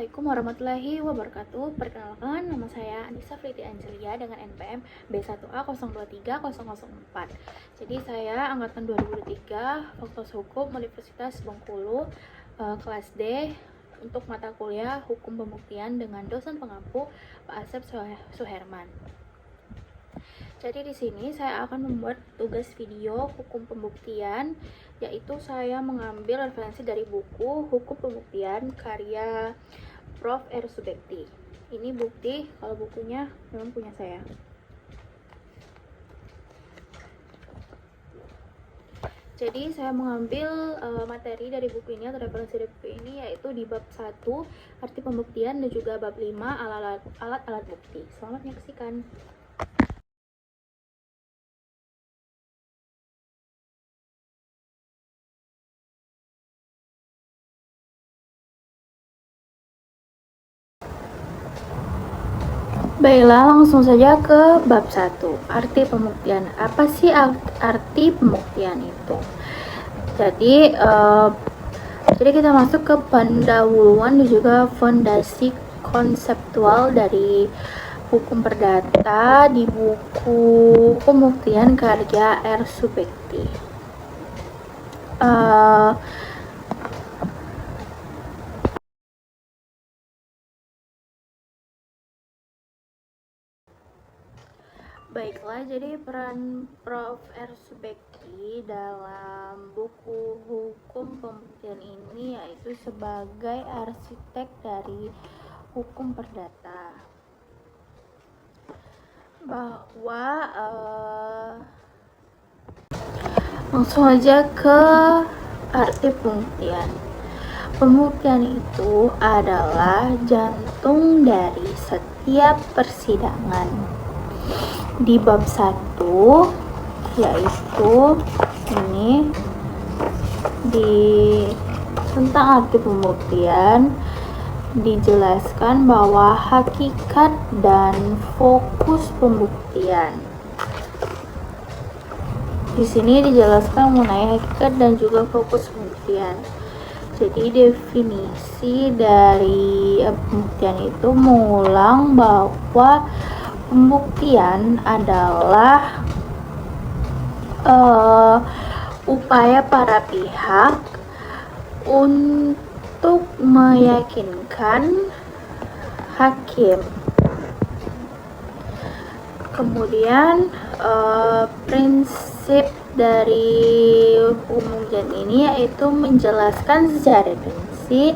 Assalamualaikum warahmatullahi wabarakatuh. Perkenalkan, nama saya Anissa Friti Angelia dengan NPM B1A023004. Jadi saya angkatan 2023, Fakultas Hukum Universitas Bengkulu, kelas D, untuk mata kuliah Hukum Pembuktian dengan dosen pengampu Pak Asep Suherman. Jadi di sini saya akan membuat tugas video hukum pembuktian, yaitu saya mengambil referensi dari buku Hukum Pembuktian karya Prof. R. Subekti. Ini bukti kalau bukunya memang punya saya. Jadi saya mengambil materi dari buku ini atau referensi dari buku ini, yaitu di bab 1 arti pembuktian dan juga bab 5 alat-alat bukti. Selamat menyaksikan. Baiklah, langsung saja ke bab 1, arti pembuktian. Apa sih arti pembuktian itu? Jadi kita masuk ke pendahuluan dan juga fondasi konseptual dari hukum perdata di buku Pembuktian karya R. Subekti. Baiklah, jadi peran Prof. R. Subekti dalam buku Hukum Pembuktian ini yaitu sebagai arsitek dari hukum perdata. Bahwa langsung aja ke arti pembuktian. Pembuktian itu adalah jantung dari setiap persidangan. Di bab 1 yaitu ini tentang arti pembuktian dijelaskan bahwa hakikat dan fokus pembuktian. Di sini dijelaskan mengenai hakikat dan juga fokus pembuktian. Jadi definisi dari pembuktian itu mengulang bahwa pembuktian adalah upaya para pihak untuk meyakinkan hakim. Kemudian prinsip dari pembuktian ini yaitu menjelaskan secara rinci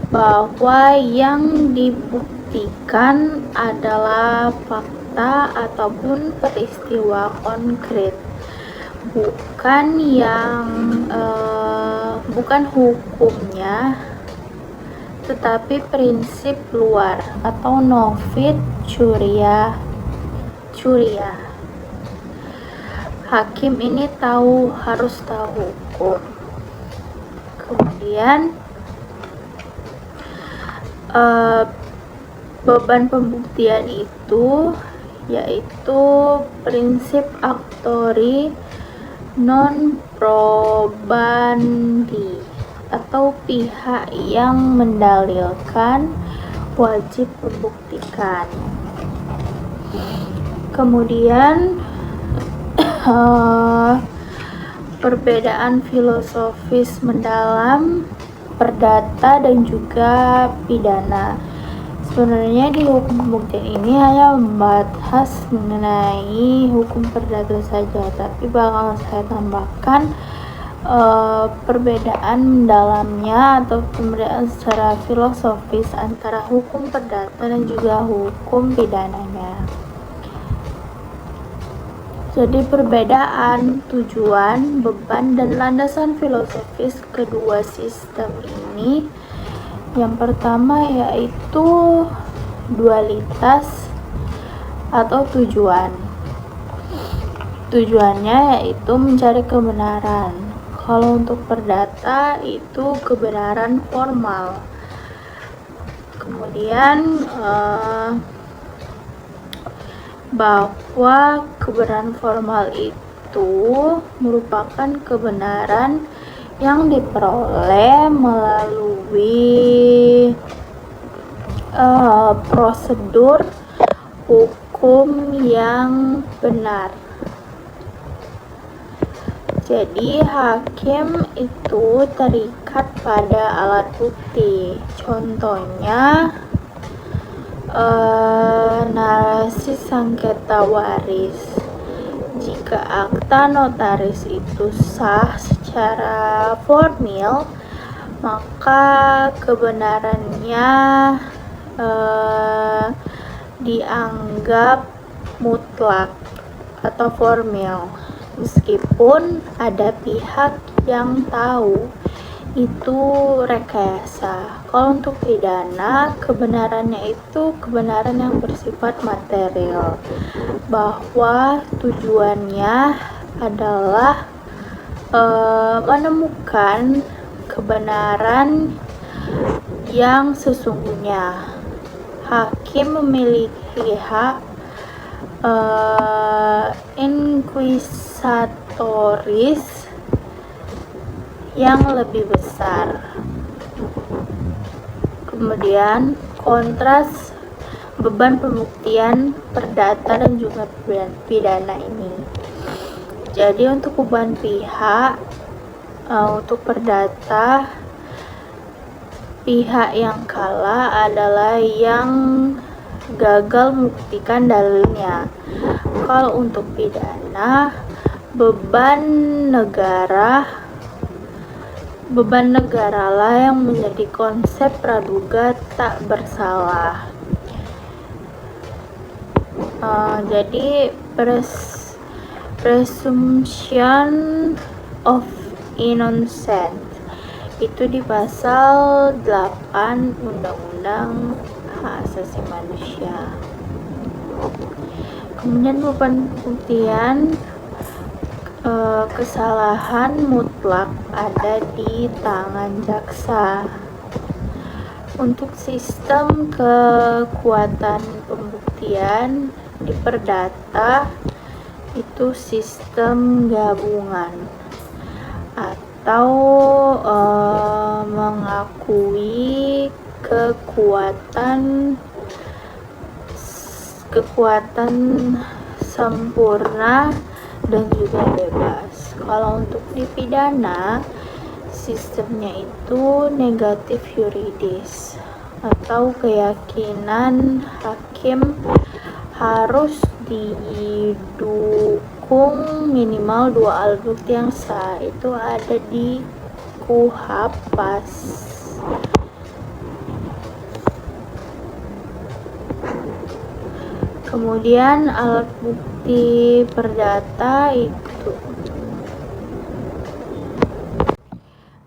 bahwa yang dibuktikan adalah fakta ataupun peristiwa konkret, bukan hukumnya, tetapi prinsip luar atau novit curia. Hakim ini harus tahu hukum. Kemudian beban pembuktian itu yaitu prinsip auctori non probandi atau pihak yang mendalilkan wajib membuktikan. Kemudian perbedaan filosofis mendalam perdata dan juga pidana. Sebenarnya di hukum pembuktian ini hanya membahas mengenai hukum perdata saja, tapi bakal saya tambahkan perbedaan mendalamnya atau perbedaan secara filosofis antara hukum perdata dan juga hukum pidananya. Jadi perbedaan tujuan, beban, dan landasan filosofis kedua sistem ini, yang pertama yaitu dualitas atau tujuan. Tujuannya yaitu mencari kebenaran. Kalau untuk perdata itu kebenaran formal. Kemudian bahwa kebenaran formal itu merupakan kebenaran yang diperoleh melalui prosedur hukum yang benar. Jadi hakim itu terikat pada alat bukti. Contohnya narasi sengketa waris. Jika akta notaris itu sah secara formil, maka kebenarannya dianggap mutlak atau formil, meskipun ada pihak yang tahu itu rekayasa. Kalau untuk pidana, kebenarannya itu kebenaran yang bersifat material, bahwa tujuannya adalah menemukan kebenaran yang sesungguhnya. Hakim memiliki hak inquisitoris yang lebih besar. Kemudian kontras beban pembuktian perdata dan juga pidana ini. Jadi untuk beban pihak, untuk perdata, pihak yang kalah adalah yang gagal membuktikan dalilnya. Kalau untuk pidana, beban negara lah yang menjadi konsep praduga tak bersalah. Jadi presumption of innocence itu di pasal 8 Undang-Undang Hak Asasi Manusia. Kemudian beban pembuktian, kesalahan mutlak ada di tangan jaksa. Untuk sistem kekuatan pembuktian di perdata itu sistem gabungan atau mengakui kekuatan sempurna dan juga bebas. Kalau untuk di pidana, sistemnya itu negatif yuridis atau keyakinan hakim harus didukung minimal 2 alat bukti yang sah. Itu ada di KUHP pas. Kemudian alat bukti perdata itu.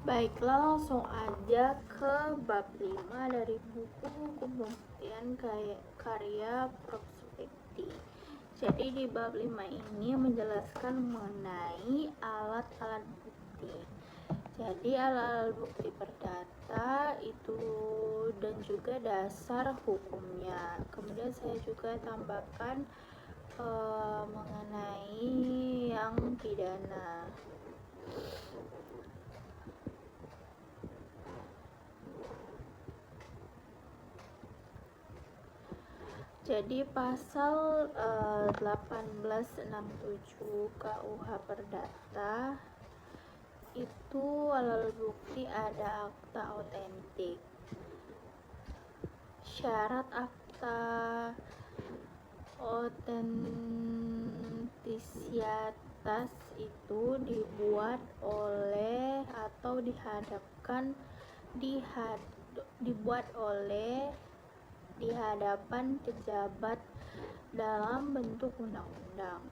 Baiklah, langsung aja ke bab 5 dari buku Hukum Pembuktian karya Prof. Supekti. Jadi di bab 5 ini menjelaskan mengenai alat-alat bukti. Jadi alat-alat bukti perdata itu dan juga dasar hukumnya. Kemudian saya juga tambahkan mengenai yang pidana. Jadi pasal 1867 KUH Perdata itu alat bukti ada akta otentik. Syarat akta otentisitas itu dibuat oleh atau di hadapan pejabat dalam bentuk undang-undang.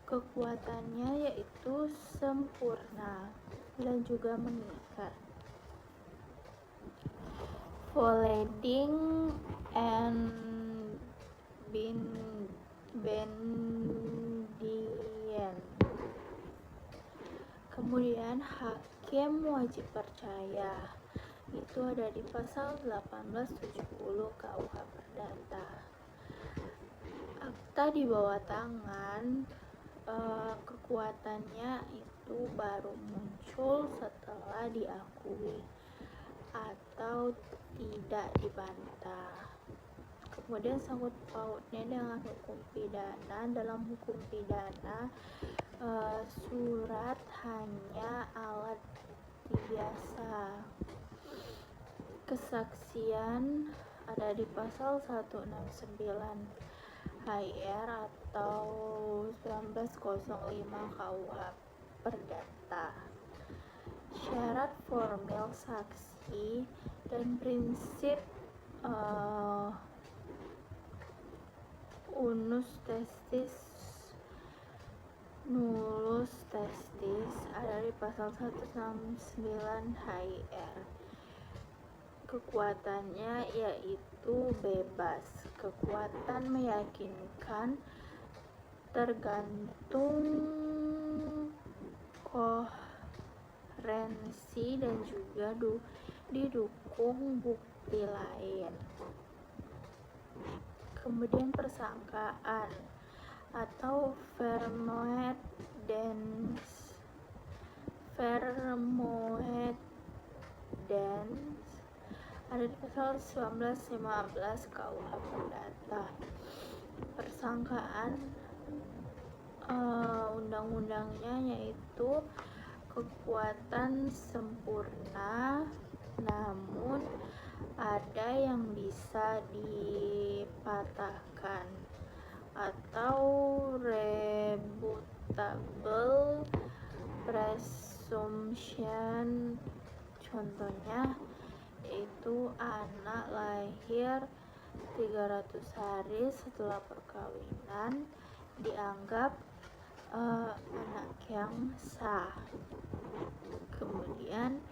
Kekuatannya yaitu sempurna dan juga mengikat. Voleding and binding. Kemudian hakim wajib percaya. Itu ada di pasal 1870 KUH Perdata. Akta di bawah tangan, kekuatannya itu baru muncul setelah diakui atau tidak dibantah. Kemudian sangkut pautnya dengan hukum pidana. Dalam hukum pidana, surat hanya alat biasa. Kesaksian ada di pasal 169 HR atau 1905 KUH Perdata. Syarat formil saksi dan prinsip unus testis nullus testis ada di pasal 169 HR. Kekuatannya yaitu bebas. Kekuatan meyakinkan tergantung koherensi dan juga didukung bukti lain. Kemudian persangkaan atau vermoedens ada di pasal 1915 KUH Perdata. Persangkaan undang-undangnya yaitu kekuatan sempurna, namun ada yang bisa dipatahkan atau rebutable presumption. Contohnya yaitu anak lahir 300 hari setelah perkawinan dianggap anak yang sah. Kemudian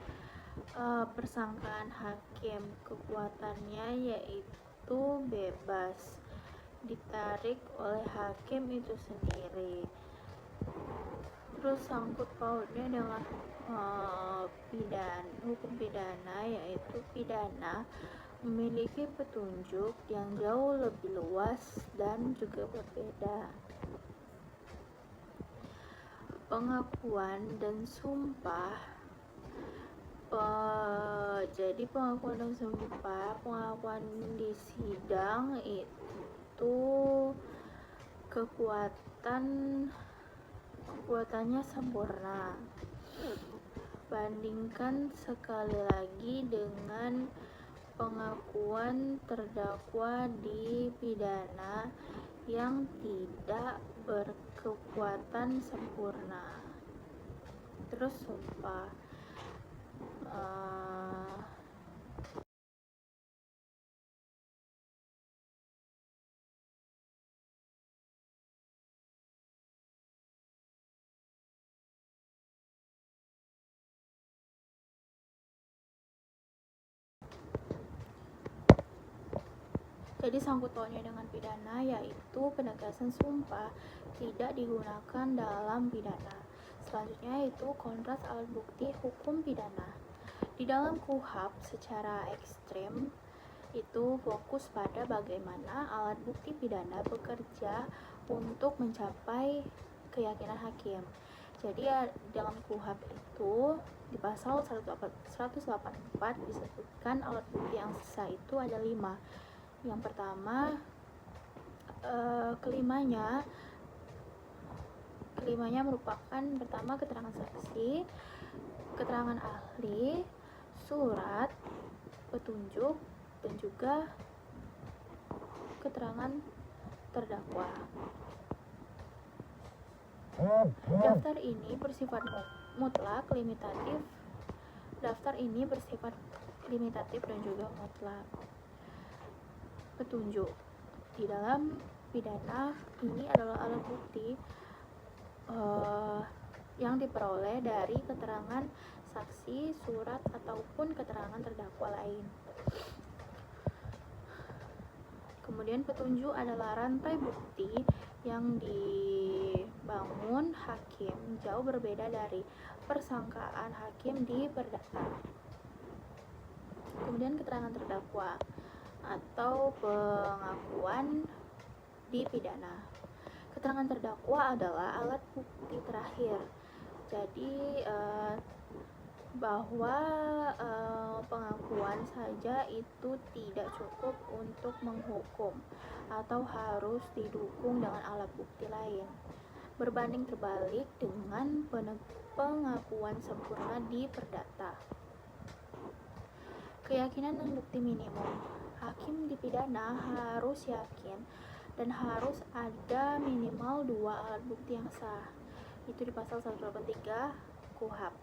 persangkaan hakim, kekuatannya yaitu bebas, ditarik oleh hakim itu sendiri. Terus sangkut pautnya dengan hukum pidana, yaitu pidana memiliki petunjuk yang jauh lebih luas dan juga berbeda. Pengakuan dan sumpah. Jadi pengakuan dan sumpah, pengakuan di sidang itu kekuatannya sempurna. Bandingkan sekali lagi dengan pengakuan terdakwa di pidana yang tidak berkekuatan sempurna. Terus sumpah, jadi sangkut pautnya dengan pidana yaitu penegasan sumpah tidak digunakan dalam pidana. Selanjutnya itu kontras alat bukti hukum pidana. Di dalam KUHP secara ekstrem itu fokus pada bagaimana alat bukti pidana bekerja untuk mencapai keyakinan hakim. Jadi dalam KUHP itu di pasal 184 disebutkan alat bukti yang sah itu ada 5. Yang pertama, kelimanya merupakan pertama keterangan saksi, keterangan ahli, surat, petunjuk, dan juga keterangan terdakwa. Daftar ini bersifat mutlak, limitatif dan juga mutlak. Petunjuk di dalam pidana ini adalah alat bukti yang diperoleh dari keterangan saksi, surat, ataupun keterangan terdakwa lain. Kemudian petunjuk adalah rantai bukti yang dibangun hakim, jauh berbeda dari persangkaan hakim di perdata. Kemudian keterangan terdakwa atau pengakuan di pidana. Keterangan terdakwa adalah alat bukti terakhir. Jadi bahwa pengakuan saja itu tidak cukup untuk menghukum atau harus didukung dengan alat bukti lain. Berbanding terbalik dengan pengakuan sempurna di perdata. Keyakinan dan bukti minimum. Hakim di pidana harus yakin dan harus ada minimal 2 alat bukti yang sah. Itu di pasal 183 KUHP.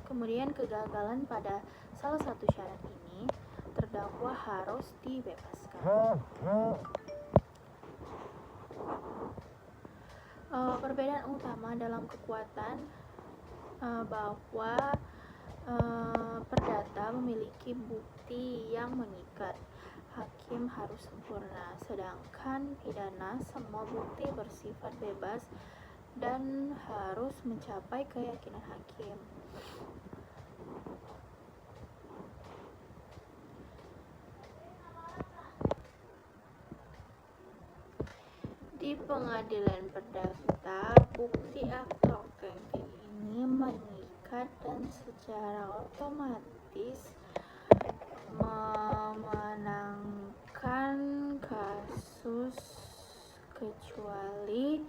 Kemudian kegagalan pada salah satu syarat ini, terdakwa harus dibebaskan. Perbedaan utama dalam kekuatan bahwa perdata memiliki bukti yang mengikat, hakim harus sempurna, sedangkan pidana semua bukti bersifat bebas dan harus mencapai keyakinan hakim. Di pengadilan perdata, bukti atau kengkeng ini mengikat dan secara otomatis memenangkan kasus kecuali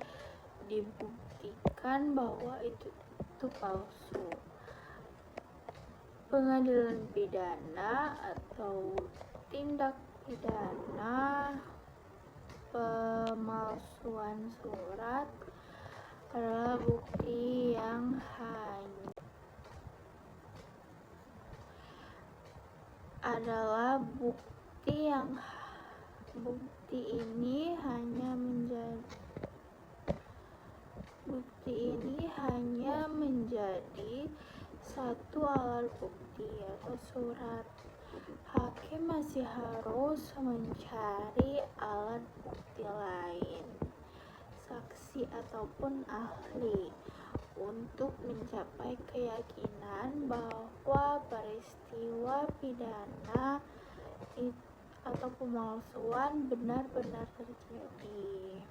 dibuktikan bahwa itu palsu. Pengadilan pidana atau tindak pidana pemalsuan surat adalah bukti ini hanya menjadi satu alat bukti atau surat. Hakim masih harus mencari alat bukti lain, saksi ataupun ahli, untuk mencapai keyakinan bahwa peristiwa pidana atau pemalsuan benar-benar terjadi.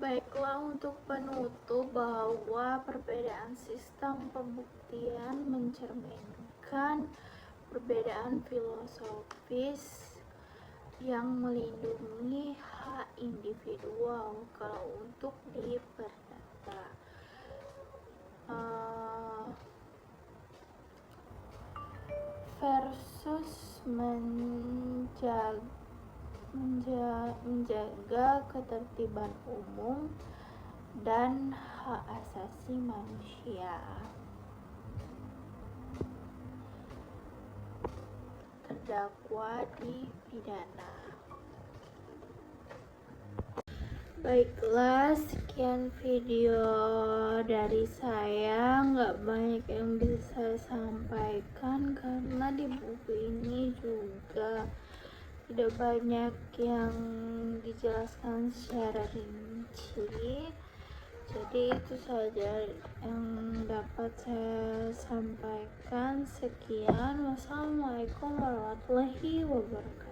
Baiklah, untuk penutup, bahwa perbedaan sistem pembuktian mencerminkan perbedaan filosofis yang melindungi hak individual kalau untuk di perdata versus menjaga ketertiban umum dan hak asasi manusia. Terdakwa di pidana. Baiklah, sekian video dari saya. Nggak banyak yang bisa saya sampaikan karena di buku ini juga tidak banyak yang dijelaskan secara rinci. Jadi itu saja yang dapat saya sampaikan. Sekian, wassalamualaikum warahmatullahi wabarakatuh.